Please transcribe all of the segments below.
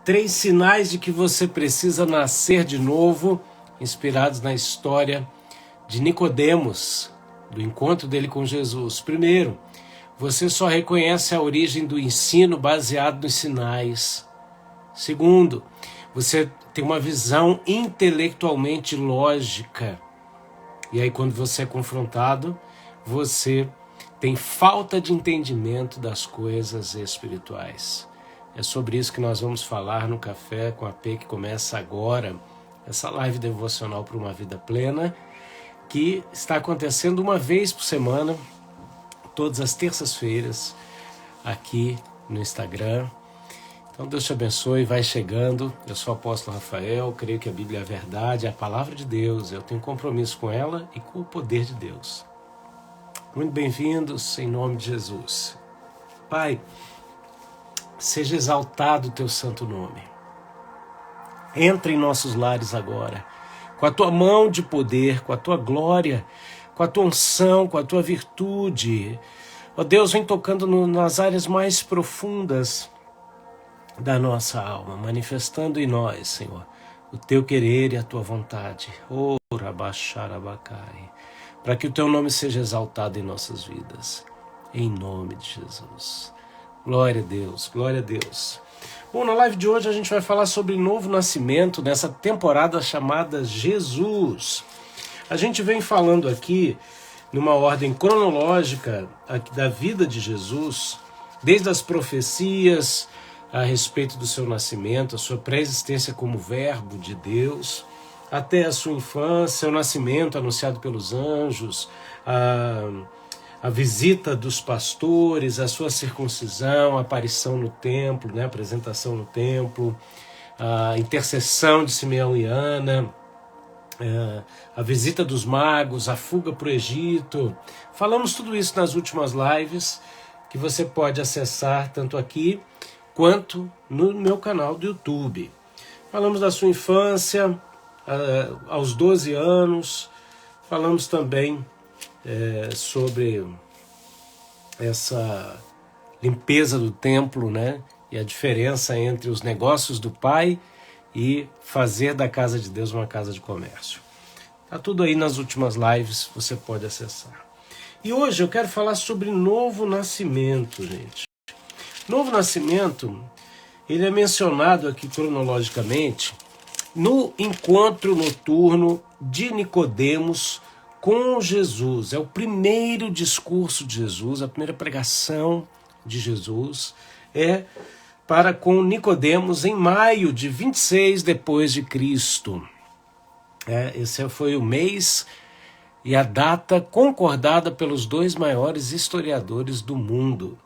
3 sinais de que você precisa nascer de novo, inspirados na história de Nicodemos, do encontro dele com Jesus. Primeiro, você só reconhece a origem do ensino baseado nos sinais. Segundo, você tem uma visão intelectualmente lógica. E aí, quando você é confrontado, você tem falta de entendimento das coisas espirituais. É sobre isso que nós vamos falar no Café com a P, que começa agora, essa live devocional para uma vida plena, que está acontecendo uma vez por semana, todas as terças-feiras, aqui no Instagram. Então Deus te abençoe, vai chegando. Eu sou o apóstolo Rafael, creio que a Bíblia é a verdade, é a palavra de Deus. Eu tenho compromisso com ela e com o poder de Deus. Muito bem-vindos, em nome de Jesus. Pai, seja exaltado o teu santo nome. Entra em nossos lares agora, com a tua mão de poder, com a tua glória, com a tua unção, com a tua virtude. Ó Deus, vem tocando nas áreas mais profundas da nossa alma, manifestando em nós, Senhor, o teu querer e a tua vontade. Para que o teu nome seja exaltado em nossas vidas. Em nome de Jesus. Glória a Deus, glória a Deus. Bom, na live de hoje a gente vai falar sobre novo nascimento nessa temporada chamada Jesus. A gente vem falando aqui numa ordem cronológica da vida de Jesus, desde as profecias a respeito do seu nascimento, a sua pré-existência como verbo de Deus, até a sua infância, o nascimento anunciado pelos anjos, a visita dos pastores, a sua circuncisão, a aparição no templo, né, a apresentação no templo, a intercessão de Simeão e Ana, a visita dos magos, a fuga para o Egito. Falamos tudo isso nas últimas lives, que você pode acessar tanto aqui quanto no meu canal do YouTube. Falamos da sua infância, aos 12 anos, falamos também sobre essa limpeza do templo, né? E a diferença entre os negócios do Pai e fazer da casa de Deus uma casa de comércio. Tá tudo aí nas últimas lives, você pode acessar. E hoje eu quero falar sobre novo nascimento, gente. Novo nascimento, ele é mencionado aqui cronologicamente no encontro noturno de Nicodemos com Jesus. É o primeiro discurso de Jesus, a primeira pregação de Jesus é para com Nicodemos em maio de 26 depois de Cristo. Esse foi o mês e a data concordada pelos 2 maiores historiadores do mundo.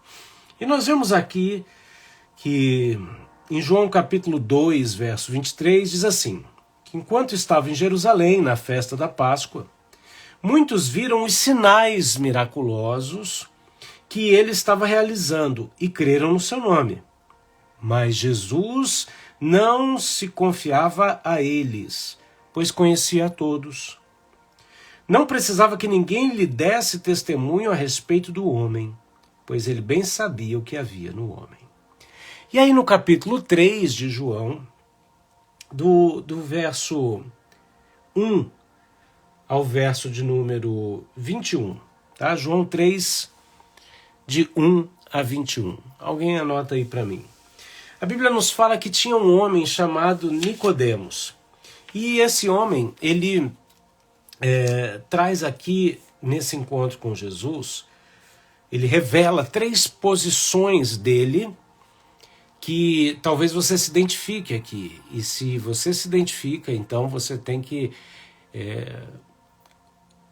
E nós vemos aqui que em João capítulo 2, verso 23, diz assim, que enquanto estava em Jerusalém, na festa da Páscoa, muitos viram os sinais miraculosos que ele estava realizando e creram no seu nome. Mas Jesus não se confiava a eles, pois conhecia a todos. Não precisava que ninguém lhe desse testemunho a respeito do homem, pois ele bem sabia o que havia no homem. E aí no capítulo 3 de João, do verso 1 ao verso de número 21, tá? João 3, de 1 a 21. Alguém anota aí para mim. A Bíblia nos fala que tinha um homem chamado Nicodemos. E esse homem, ele traz aqui, nesse encontro com Jesus, ele revela 3 posições dele que talvez você se identifique aqui. E se você se identifica, então você tem que...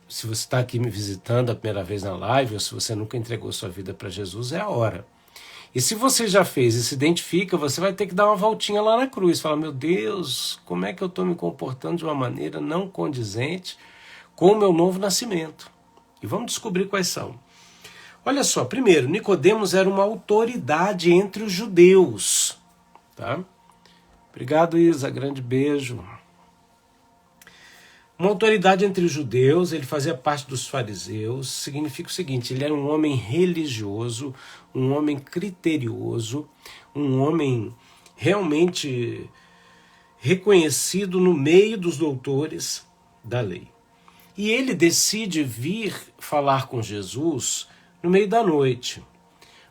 se você está aqui me visitando a primeira vez na live, ou se você nunca entregou sua vida para Jesus, é a hora. E se você já fez e se identifica, você vai ter que dar uma voltinha lá na cruz. Falar, meu Deus, como é que eu estou me comportando de uma maneira não condizente com o meu novo nascimento? E vamos descobrir quais são. Olha só, primeiro, Nicodemos era uma autoridade entre os judeus. Tá? Obrigado, Isa, grande beijo. Uma autoridade entre os judeus, ele fazia parte dos fariseus, significa o seguinte, ele era um homem religioso, um homem criterioso, um homem realmente reconhecido no meio dos doutores da lei. E ele decide vir falar com Jesus no meio da noite.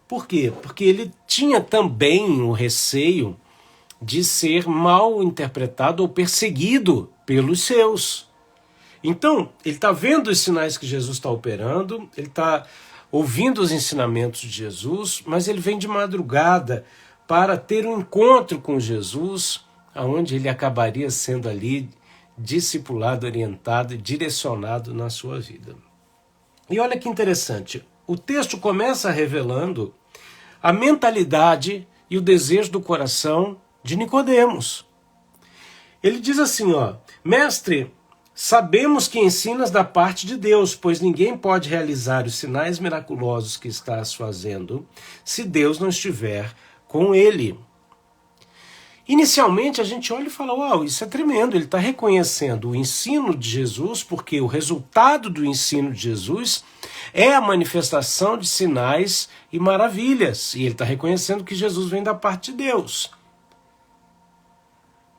Por quê? Porque ele tinha também o receio de ser mal interpretado ou perseguido pelos seus. Então, ele está vendo os sinais que Jesus está operando, ele está ouvindo os ensinamentos de Jesus, mas ele vem de madrugada para ter um encontro com Jesus, onde ele acabaria sendo ali discipulado, orientado e direcionado na sua vida. E olha que interessante, o texto começa revelando a mentalidade e o desejo do coração de Nicodemos. Ele diz assim, mestre, sabemos que ensinas da parte de Deus, pois ninguém pode realizar os sinais miraculosos que estás fazendo se Deus não estiver com ele. Inicialmente a gente olha e fala, uau, isso é tremendo, ele está reconhecendo o ensino de Jesus, porque o resultado do ensino de Jesus é a manifestação de sinais e maravilhas, e ele está reconhecendo que Jesus vem da parte de Deus.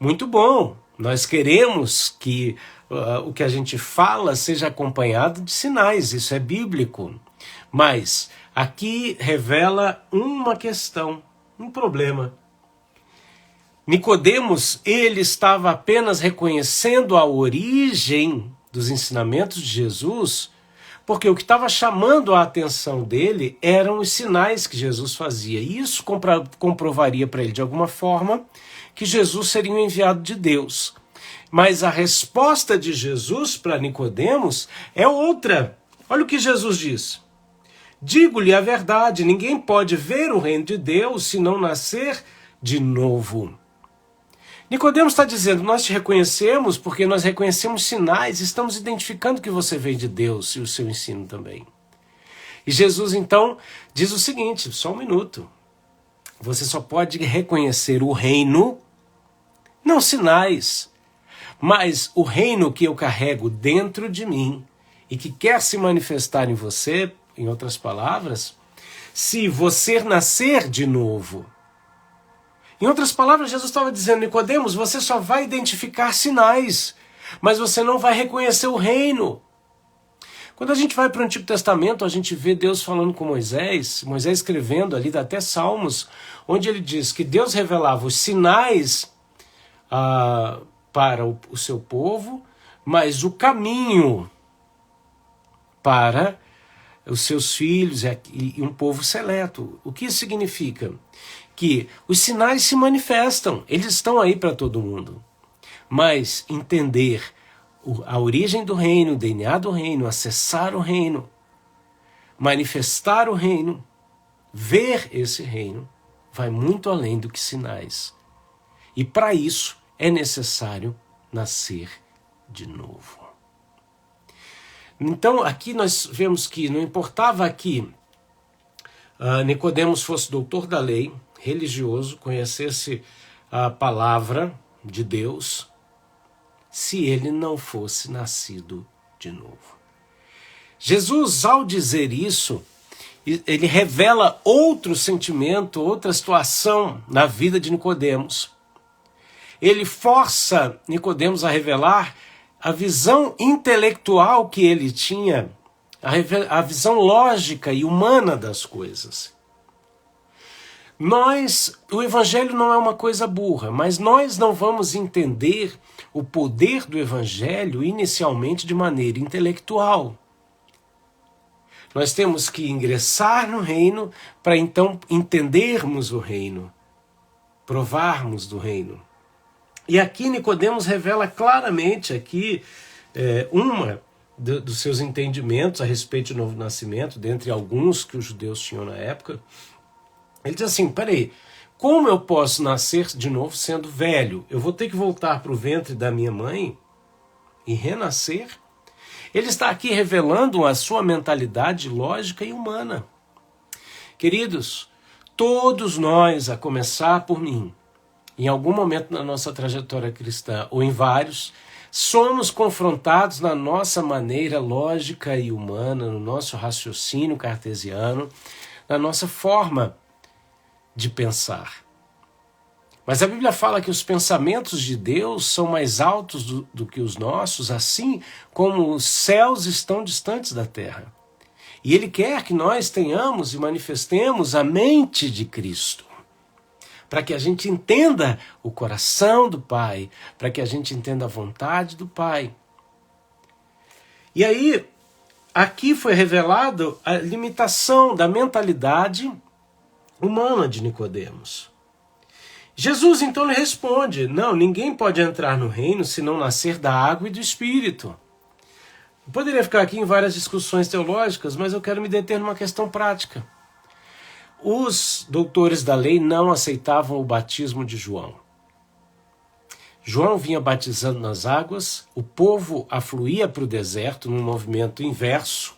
Muito bom, nós queremos que o que a gente fala seja acompanhado de sinais, isso é bíblico, mas aqui revela uma questão, um problema. Nicodemos, ele estava apenas reconhecendo a origem dos ensinamentos de Jesus, porque o que estava chamando a atenção dele eram os sinais que Jesus fazia. E isso comprovaria para ele, de alguma forma, que Jesus seria um enviado de Deus. Mas a resposta de Jesus para Nicodemos é outra. Olha o que Jesus diz. Digo-lhe a verdade, ninguém pode ver o reino de Deus se não nascer de novo. Nicodemos está dizendo, nós te reconhecemos porque nós reconhecemos sinais, estamos identificando que você veio de Deus e o seu ensino também. E Jesus então diz o seguinte, só um minuto, você só pode reconhecer o reino, não sinais, mas o reino que eu carrego dentro de mim e que quer se manifestar em você, em outras palavras, se você nascer de novo. Em outras palavras, Jesus estava dizendo, Nicodemos, você só vai identificar sinais, mas você não vai reconhecer o reino. Quando a gente vai para o Antigo Testamento, a gente vê Deus falando com Moisés, Moisés escrevendo ali, dá até Salmos, onde ele diz que Deus revelava os sinais para o seu povo, mas o caminho para os seus filhos e um povo seleto. O que isso significa? Que os sinais se manifestam, eles estão aí para todo mundo. Mas entender a origem do reino, o DNA do reino, acessar o reino, manifestar o reino, ver esse reino, vai muito além do que sinais. E para isso é necessário nascer de novo. Então aqui nós vemos que não importava que Nicodemos fosse doutor da lei, religioso, conhecesse a palavra de Deus, se ele não fosse nascido de novo. Jesus, ao dizer isso, ele revela outro sentimento, outra situação na vida de Nicodemos. Ele força Nicodemos a revelar a visão intelectual que ele tinha, a visão lógica e humana das coisas. O Evangelho não é uma coisa burra, mas nós não vamos entender o poder do Evangelho inicialmente de maneira intelectual. Nós temos que ingressar no reino para então entendermos o reino, provarmos do reino. E aqui Nicodemos revela claramente aqui uma dos seus entendimentos a respeito do novo nascimento, dentre alguns que os judeus tinham na época. Ele diz assim, peraí, como eu posso nascer de novo sendo velho? Eu vou ter que voltar para o ventre da minha mãe e renascer? Ele está aqui revelando a sua mentalidade lógica e humana. Queridos, todos nós, a começar por mim, em algum momento na nossa trajetória cristã, ou em vários, somos confrontados na nossa maneira lógica e humana, no nosso raciocínio cartesiano, na nossa forma de pensar. Mas a Bíblia fala que os pensamentos de Deus são mais altos do que os nossos, assim como os céus estão distantes da terra. E Ele quer que nós tenhamos e manifestemos a mente de Cristo, para que a gente entenda o coração do Pai, para que a gente entenda a vontade do Pai. E aí, aqui foi revelado a limitação da mentalidade humana de Nicodemos. Jesus então lhe responde: não, ninguém pode entrar no reino se não nascer da água e do Espírito. Eu poderia ficar aqui em várias discussões teológicas, mas eu quero me deter numa questão prática. Os doutores da lei não aceitavam o batismo de João. João vinha batizando nas águas, o povo afluía para o deserto num movimento inverso,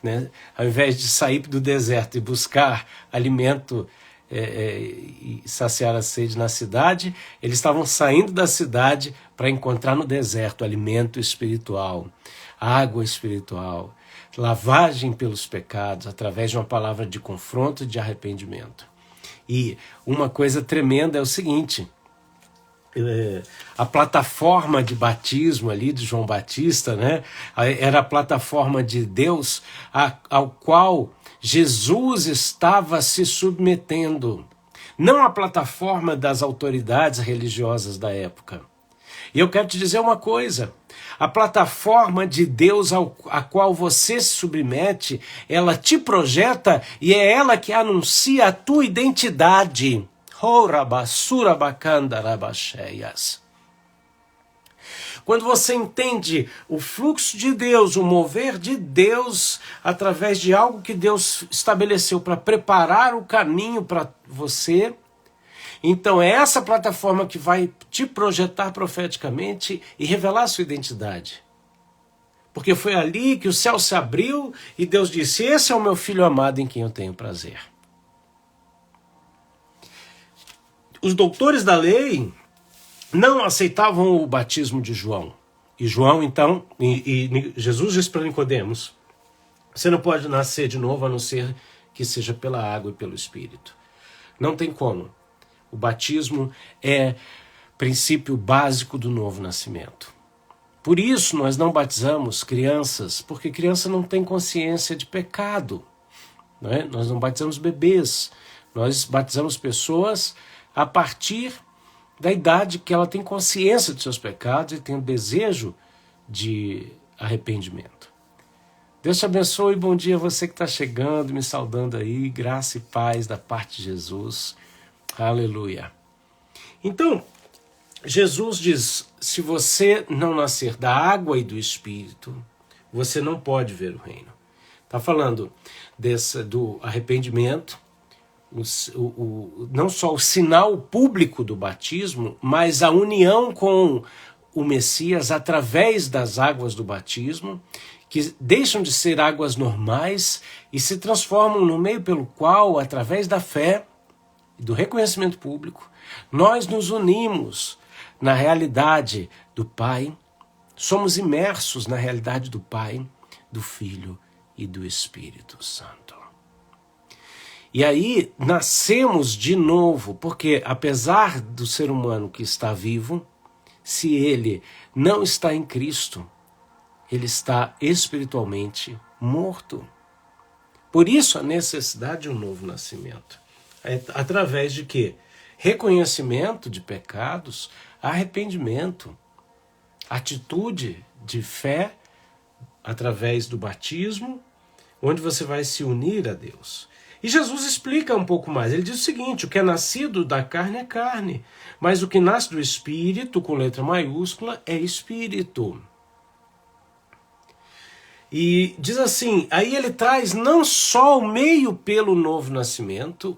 né? Ao invés de sair do deserto e buscar alimento e saciar a sede na cidade, eles estavam saindo da cidade para encontrar no deserto alimento espiritual, água espiritual, lavagem pelos pecados, através de uma palavra de confronto e de arrependimento. E uma coisa tremenda é o seguinte: a plataforma de batismo ali de João Batista, né, era a plataforma de Deus ao qual Jesus estava se submetendo, não a plataforma das autoridades religiosas da época. E eu quero te dizer uma coisa: a plataforma de Deus a qual você se submete, ela te projeta e é ela que anuncia a tua identidade. Quando você entende o fluxo de Deus, o mover de Deus através de algo que Deus estabeleceu para preparar o caminho para você, então é essa plataforma que vai te projetar profeticamente e revelar a sua identidade. Porque foi ali que o céu se abriu e Deus disse: esse é o meu filho amado em quem eu tenho prazer. Os doutores da lei não aceitavam o batismo de João. E João, então, Jesus disse para Nicodemos: você não pode nascer de novo a não ser que seja pela água e pelo Espírito. Não tem como. O batismo é princípio básico do novo nascimento. Por isso nós não batizamos crianças, porque criança não tem consciência de pecado. Não é? Nós não batizamos bebês, nós batizamos pessoas a partir da idade que ela tem consciência de seus pecados e tem o desejo de arrependimento. Deus te abençoe, bom dia a você que está chegando, me saudando aí, graça e paz da parte de Jesus. Aleluia. Então, Jesus diz: se você não nascer da água e do Espírito, você não pode ver o reino. Está falando do arrependimento, não só o sinal público do batismo, mas a união com o Messias através das águas do batismo, que deixam de ser águas normais e se transformam no meio pelo qual, através da fé e do reconhecimento público, nós nos unimos na realidade do Pai, somos imersos na realidade do Pai, do Filho e do Espírito Santo. E aí nascemos de novo, porque apesar do ser humano que está vivo, se ele não está em Cristo, ele está espiritualmente morto. Por isso a necessidade de um novo nascimento. Através de quê? Reconhecimento de pecados, arrependimento, atitude de fé através do batismo, onde você vai se unir a Deus. E Jesus explica um pouco mais. Ele diz o seguinte: o que é nascido da carne é carne, mas o que nasce do Espírito, com letra maiúscula, é Espírito. E diz assim, aí ele traz não só o meio pelo novo nascimento,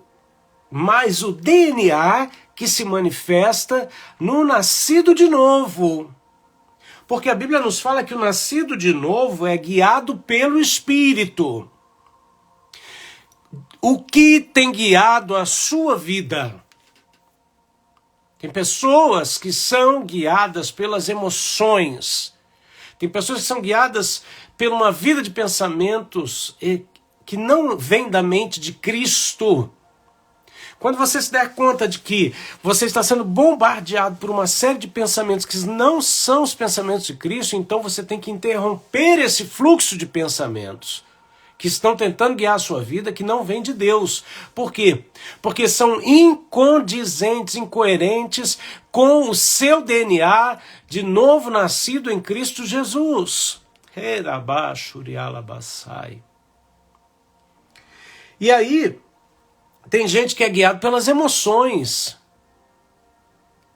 mas o DNA que se manifesta no nascido de novo. Porque a Bíblia nos fala que o nascido de novo é guiado pelo Espírito. O que tem guiado a sua vida? Tem pessoas que são guiadas pelas emoções. Tem pessoas que são guiadas por uma vida de pensamentos que não vem da mente de Cristo. Quando você se der conta de que você está sendo bombardeado por uma série de pensamentos que não são os pensamentos de Cristo, então você tem que interromper esse fluxo de pensamentos que estão tentando guiar a sua vida, que não vem de Deus. Por quê? Porque são incondizentes, incoerentes com o seu DNA de novo nascido em Cristo Jesus. E aí, tem gente que é guiado pelas emoções.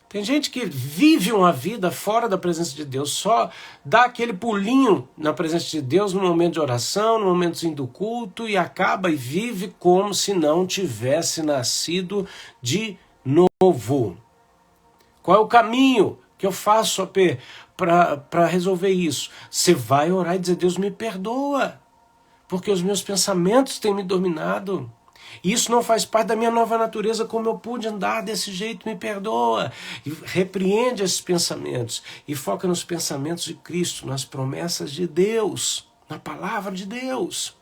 Tem gente que vive uma vida fora da presença de Deus, só dá aquele pulinho na presença de Deus no momento de oração, no momentozinho do culto, e acaba e vive como se não tivesse nascido de novo. Qual é o caminho que eu faço para resolver isso? Você vai orar e dizer: Deus, me perdoa, porque os meus pensamentos têm me dominado. Isso não faz parte da minha nova natureza, como eu pude andar desse jeito, me perdoa. E repreende esses pensamentos e foca nos pensamentos de Cristo, nas promessas de Deus, na palavra de Deus.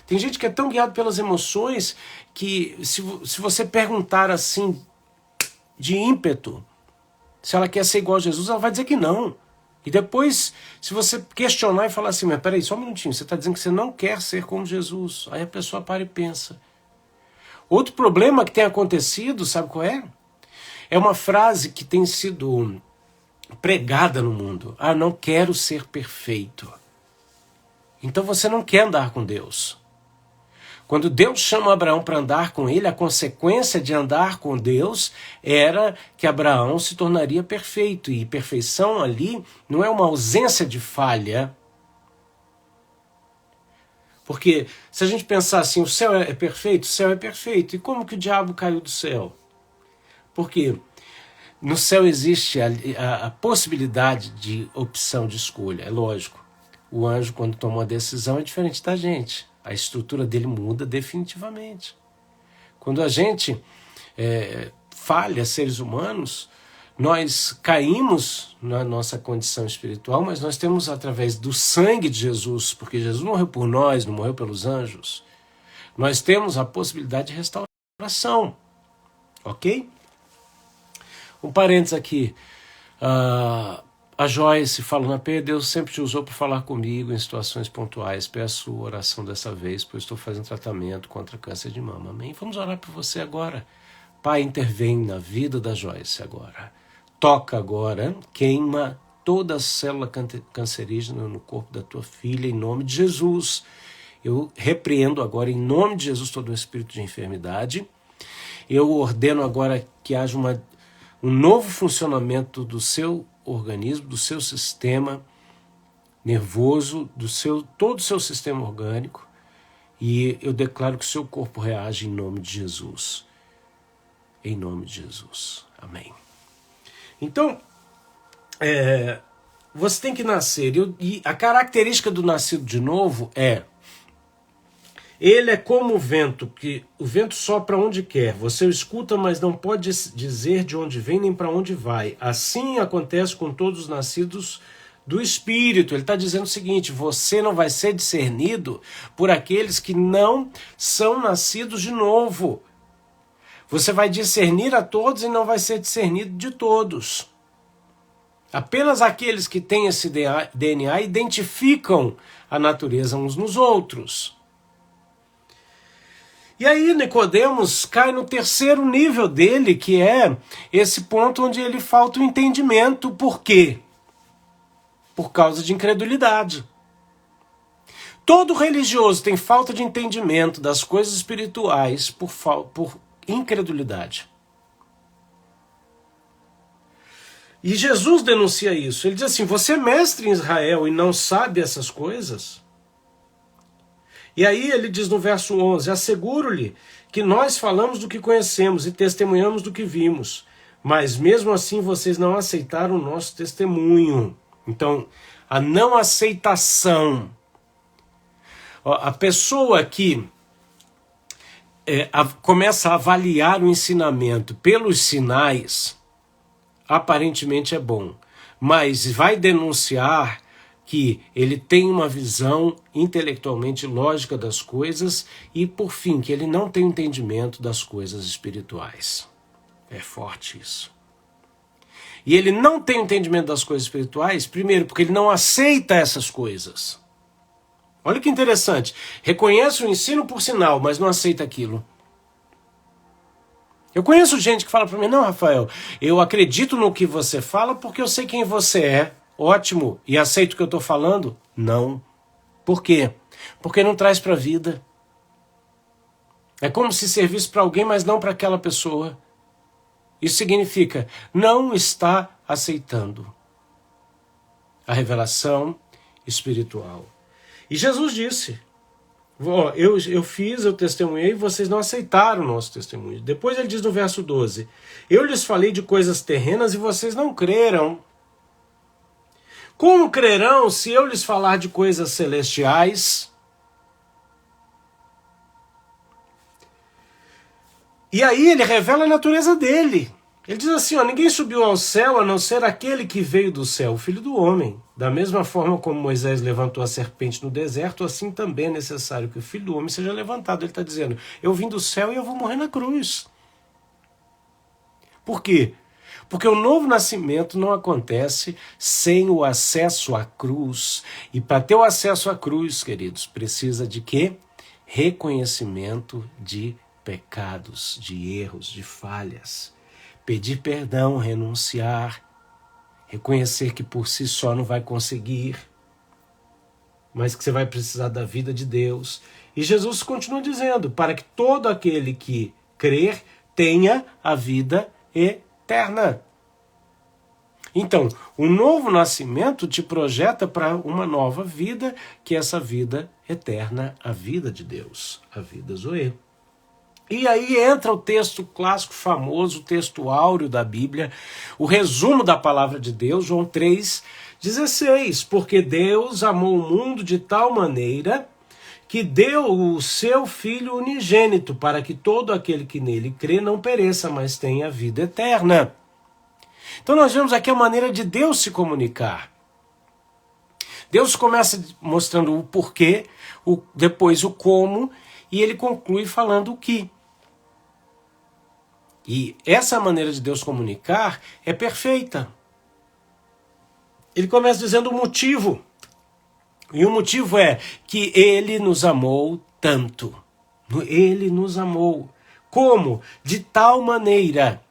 Tem gente que é tão guiado pelas emoções que se você perguntar assim, de ímpeto, se ela quer ser igual a Jesus, ela vai dizer que não. E depois, se você questionar e falar assim: mas peraí, só um minutinho, você está dizendo que você não quer ser como Jesus. Aí a pessoa para e pensa. Outro problema que tem acontecido, sabe qual é? É uma frase que tem sido pregada no mundo: ah, não quero ser perfeito. Então você não quer andar com Deus. Quando Deus chama Abraão para andar com ele, a consequência de andar com Deus era que Abraão se tornaria perfeito. E perfeição ali não é uma ausência de falha. Porque se a gente pensar assim, o céu é perfeito? O céu é perfeito. E como que o diabo caiu do céu? Porque no céu existe a possibilidade de opção de escolha, é lógico. O anjo, quando toma uma decisão, é diferente da gente. A estrutura dele muda definitivamente. Quando a gente falha, seres humanos, nós caímos na nossa condição espiritual, mas nós temos, através do sangue de Jesus, porque Jesus não morreu por nós, não morreu pelos anjos, nós temos a possibilidade de restauração. Ok? Um parênteses aqui. A Joyce falando: AP, Deus sempre te usou para falar comigo em situações pontuais. Peço oração dessa vez, pois estou fazendo tratamento contra câncer de mama. Amém? Vamos orar por você agora. Pai, intervém na vida da Joyce agora. Toca agora, queima toda a célula cancerígena no corpo da tua filha, em nome de Jesus. Eu repreendo agora, em nome de Jesus, todo o espírito de enfermidade. Eu ordeno agora que haja um novo funcionamento do seu organismo, do seu sistema nervoso, todo o seu sistema orgânico, e eu declaro que o seu corpo reage em nome de Jesus. Em nome de Jesus. Amém. Então, você tem que nascer, e a característica do nascido de novo ele é como o vento, que o vento sopra onde quer. Você o escuta, mas não pode dizer de onde vem nem para onde vai. Assim acontece com todos os nascidos do Espírito. Ele está dizendo o seguinte: você não vai ser discernido por aqueles que não são nascidos de novo. Você vai discernir a todos e não vai ser discernido de todos. Apenas aqueles que têm esse DNA identificam a natureza uns nos outros. E aí Nicodemos cai no terceiro nível dele, que é esse ponto onde ele falta o entendimento. Por quê? Por causa de incredulidade. Todo religioso tem falta de entendimento das coisas espirituais por incredulidade. E Jesus denuncia isso. Ele diz assim: você é mestre em Israel e não sabe essas coisas? E aí ele diz no verso 11: asseguro-lhe que nós falamos do que conhecemos e testemunhamos do que vimos, mas mesmo assim vocês não aceitaram o nosso testemunho. Então, a não aceitação. A pessoa que começa a avaliar o ensinamento pelos sinais, aparentemente é bom, mas vai denunciar que ele tem uma visão intelectualmente lógica das coisas e, por fim, que ele não tem entendimento das coisas espirituais. É forte isso. E ele não tem entendimento das coisas espirituais, primeiro, porque ele não aceita essas coisas. Olha que interessante. Reconhece o ensino por sinal, mas não aceita aquilo. Eu conheço gente que fala para mim, não, Rafael, eu acredito no que você fala porque eu sei quem você é. Ótimo, e aceito o que eu estou falando? Não. Por quê? Porque não traz para a vida. É como se servisse para alguém, mas não para aquela pessoa. Isso significa, não está aceitando a revelação espiritual. E Jesus disse, eu fiz, eu testemunhei, vocês não aceitaram o nosso testemunho. Depois ele diz no verso 12, eu lhes falei de coisas terrenas e vocês não creram. Como crerão se eu lhes falar de coisas celestiais? E aí ele revela a natureza dele. Ele diz assim, ninguém subiu ao céu a não ser aquele que veio do céu, o Filho do Homem. Da mesma forma como Moisés levantou a serpente no deserto, assim também é necessário que o Filho do Homem seja levantado. Ele está dizendo, eu vim do céu e eu vou morrer na cruz. Por quê? Porque o novo nascimento não acontece sem o acesso à cruz. E para ter o acesso à cruz, queridos, precisa de quê? Reconhecimento de pecados, de erros, de falhas. Pedir perdão, renunciar, reconhecer que por si só não vai conseguir, mas que você vai precisar da vida de Deus. E Jesus continua dizendo, para que todo aquele que crer tenha a vida eterna. Então, o novo nascimento te projeta para uma nova vida, que é essa vida eterna, a vida de Deus, a vida Zoe. E aí entra o texto clássico famoso, o texto áureo da Bíblia, o resumo da palavra de Deus, João 3,16. Porque Deus amou o mundo de tal maneira que deu o seu Filho unigênito, para que todo aquele que nele crê não pereça, mas tenha vida eterna. Então nós vemos aqui a maneira de Deus se comunicar. Deus começa mostrando o porquê, depois o como, e ele conclui falando o que. E essa maneira de Deus comunicar é perfeita. Ele começa dizendo o motivo. E o motivo é que ele nos amou tanto. Ele nos amou. Como? De tal maneira.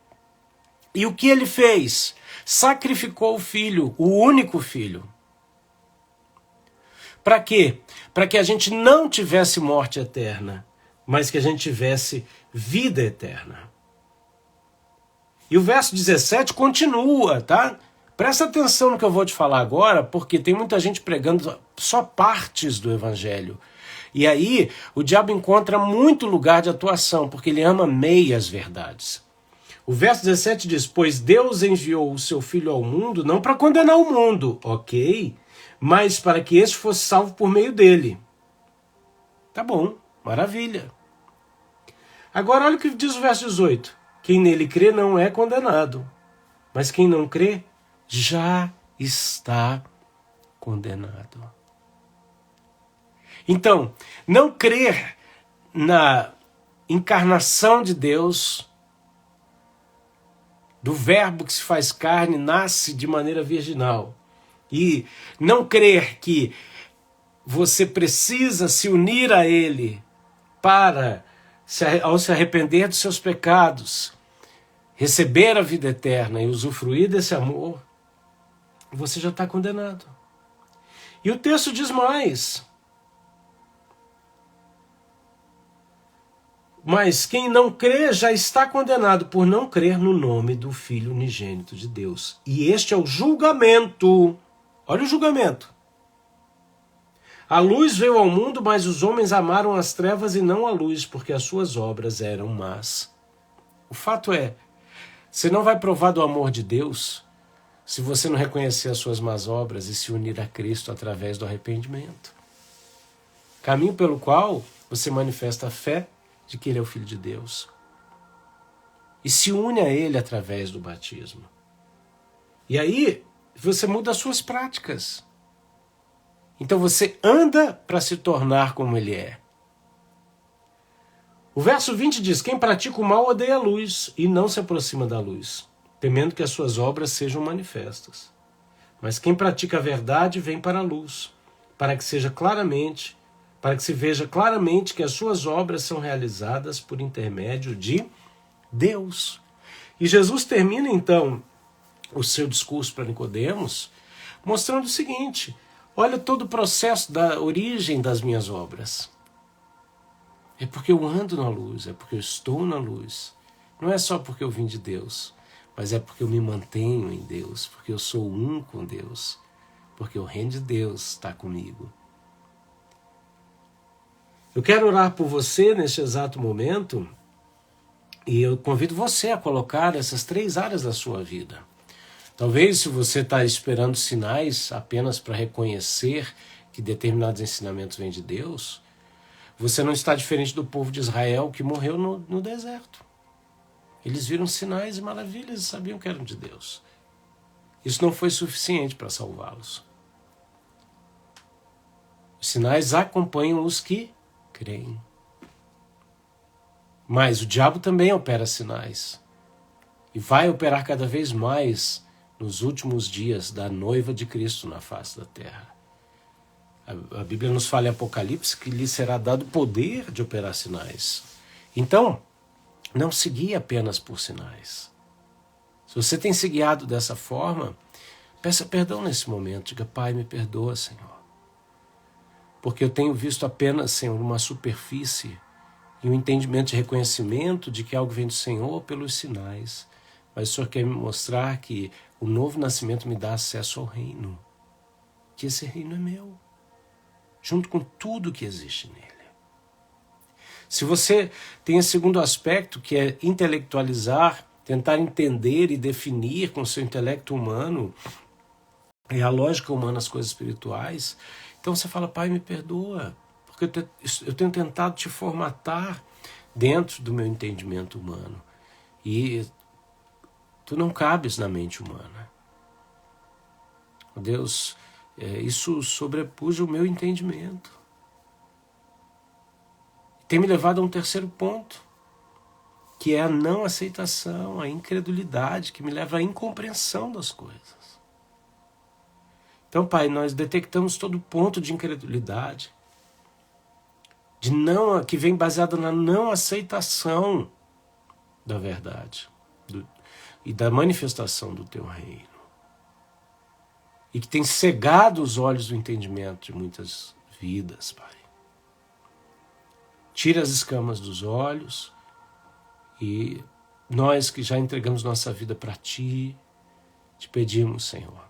E o que ele fez? Sacrificou o filho, o único filho. Para quê? Para que a gente não tivesse morte eterna, mas que a gente tivesse vida eterna. E o verso 17 continua, tá? Presta atenção no que eu vou te falar agora, porque tem muita gente pregando só partes do evangelho. E aí o diabo encontra muito lugar de atuação, porque ele ama meias verdades. O verso 17 diz, pois Deus enviou o seu Filho ao mundo, não para condenar o mundo, ok? Mas para que este fosse salvo por meio dele. Tá bom, maravilha. Agora olha o que diz o verso 18. Quem nele crê não é condenado, mas quem não crê já está condenado. Então, não crer na encarnação de Deus, do verbo que se faz carne, nasce de maneira virginal, e não crer que você precisa se unir a ele para, ao se arrepender dos seus pecados, receber a vida eterna e usufruir desse amor, você já está condenado. E o texto diz mais. Mas quem não crê já está condenado por não crer no nome do Filho unigênito de Deus. E este é o julgamento. Olha o julgamento. A luz veio ao mundo, mas os homens amaram as trevas e não a luz, porque as suas obras eram más. O fato é, você não vai provar do amor de Deus se você não reconhecer as suas más obras e se unir a Cristo através do arrependimento. Caminho pelo qual você manifesta a fé de que Ele é o Filho de Deus. E se une a Ele através do batismo. E aí você muda as suas práticas. Então você anda para se tornar como ele é. O verso 20 diz: quem pratica o mal odeia a luz e não se aproxima da luz, temendo que as suas obras sejam manifestas. Mas quem pratica a verdade vem para a luz, para que se veja claramente que as suas obras são realizadas por intermédio de Deus. E Jesus termina então o seu discurso para Nicodemos mostrando o seguinte: olha todo o processo da origem das minhas obras. É porque eu ando na luz, é porque eu estou na luz. Não é só porque eu vim de Deus, mas é porque eu me mantenho em Deus, porque eu sou um com Deus, porque o reino de Deus está comigo. Eu quero orar por você neste exato momento e eu convido você a colocar essas 3 áreas da sua vida. Talvez se você está esperando sinais apenas para reconhecer que determinados ensinamentos vêm de Deus, você não está diferente do povo de Israel que morreu no deserto. Eles viram sinais e maravilhas e sabiam que eram de Deus. Isso não foi suficiente para salvá-los. Os sinais acompanham os que creem. Mas o diabo também opera sinais. E vai operar cada vez mais nos últimos dias da noiva de Cristo na face da terra. A Bíblia nos fala em Apocalipse que lhe será dado poder de operar sinais. Então, não se guie apenas por sinais. Se você tem se guiado dessa forma, peça perdão nesse momento. Diga: Pai, me perdoa, Senhor. Porque eu tenho visto apenas, Senhor, uma superfície e um entendimento de reconhecimento de que algo vem do Senhor pelos sinais. Mas o Senhor quer me mostrar que o novo nascimento me dá acesso ao reino. Que esse reino é meu, junto com tudo que existe nele. Se você tem esse segundo aspecto, que é intelectualizar, tentar entender e definir com o seu intelecto humano e a lógica humana as coisas espirituais, então você fala: Pai, me perdoa, porque eu tenho tentado te formatar dentro do meu entendimento humano. E tu não cabes na mente humana. Deus, isso sobrepuja o meu entendimento. Tem me levado a um terceiro ponto, que é a não aceitação, a incredulidade, que me leva à incompreensão das coisas. Então, Pai, nós detectamos todo ponto de incredulidade, que vem baseada na não aceitação da verdade e da manifestação do Teu reino. E que tem cegado os olhos do entendimento de muitas vidas, Pai. Tira as escamas dos olhos e nós que já entregamos nossa vida para Ti, te pedimos, Senhor.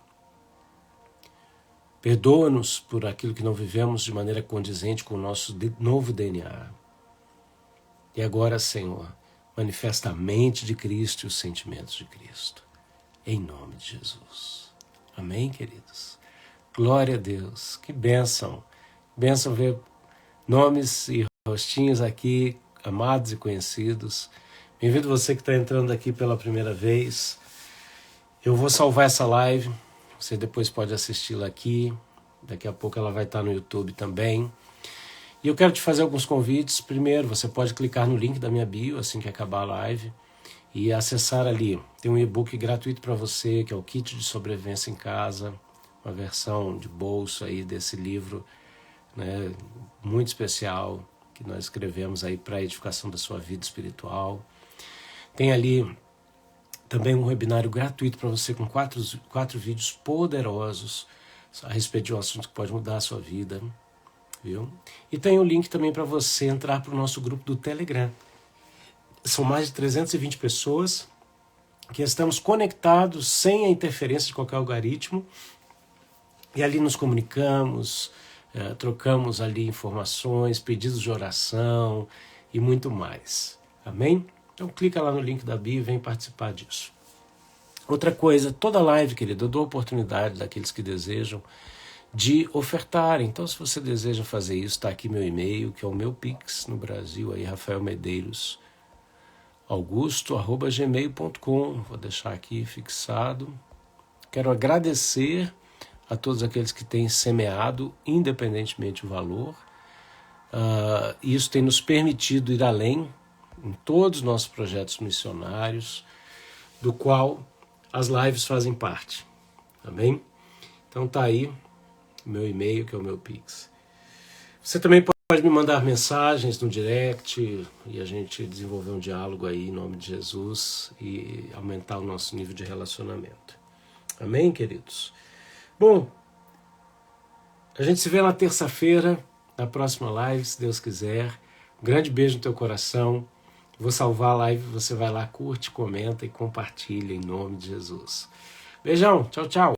Perdoa-nos por aquilo que não vivemos de maneira condizente com o nosso novo DNA. E agora, Senhor, manifesta a mente de Cristo e os sentimentos de Cristo. Em nome de Jesus. Amém, queridos? Glória a Deus. Que bênção. Bênção ver nomes e rostinhos aqui, amados e conhecidos. Bem-vindo você que está entrando aqui pela primeira vez. Eu vou salvar essa live. Você depois pode assisti-la aqui. Daqui a pouco ela vai estar no YouTube também. E eu quero te fazer alguns convites. Primeiro, você pode clicar no link da minha bio assim que acabar a live e acessar ali. Tem um e-book gratuito para você, que é o Kit de Sobrevivência em Casa, uma versão de bolso aí desse livro, né, muito especial, que nós escrevemos aí para a edificação da sua vida espiritual. Tem ali também um webinário gratuito para você com quatro vídeos poderosos a respeito de um assunto que pode mudar a sua vida. Viu? E tem o link também para você entrar para o nosso grupo do Telegram. São mais de 320 pessoas que estamos conectados sem a interferência de qualquer algoritmo. E ali nos comunicamos, trocamos ali informações, pedidos de oração e muito mais. Amém? Então clica lá no link da bio e vem participar disso. Outra coisa, toda live, querido, eu dou oportunidade daqueles que desejam de ofertar. Então, se você deseja fazer isso, está aqui meu e-mail, que é o meu Pix no Brasil, aí Rafael Medeiros Augusto@gmail.com. Vou deixar aqui fixado. Quero agradecer a todos aqueles que têm semeado, independentemente do valor. Isso tem nos permitido ir além em todos os nossos projetos missionários, do qual as lives fazem parte. Amém? Então tá aí o meu e-mail, que é o meu Pix. Você também pode me mandar mensagens no direct e a gente desenvolver um diálogo aí em nome de Jesus e aumentar o nosso nível de relacionamento. Amém, queridos? Bom, a gente se vê na terça-feira, na próxima live, se Deus quiser. Um grande beijo no teu coração. Vou salvar a live, você vai lá, curte, comenta e compartilha em nome de Jesus. Beijão, tchau, tchau.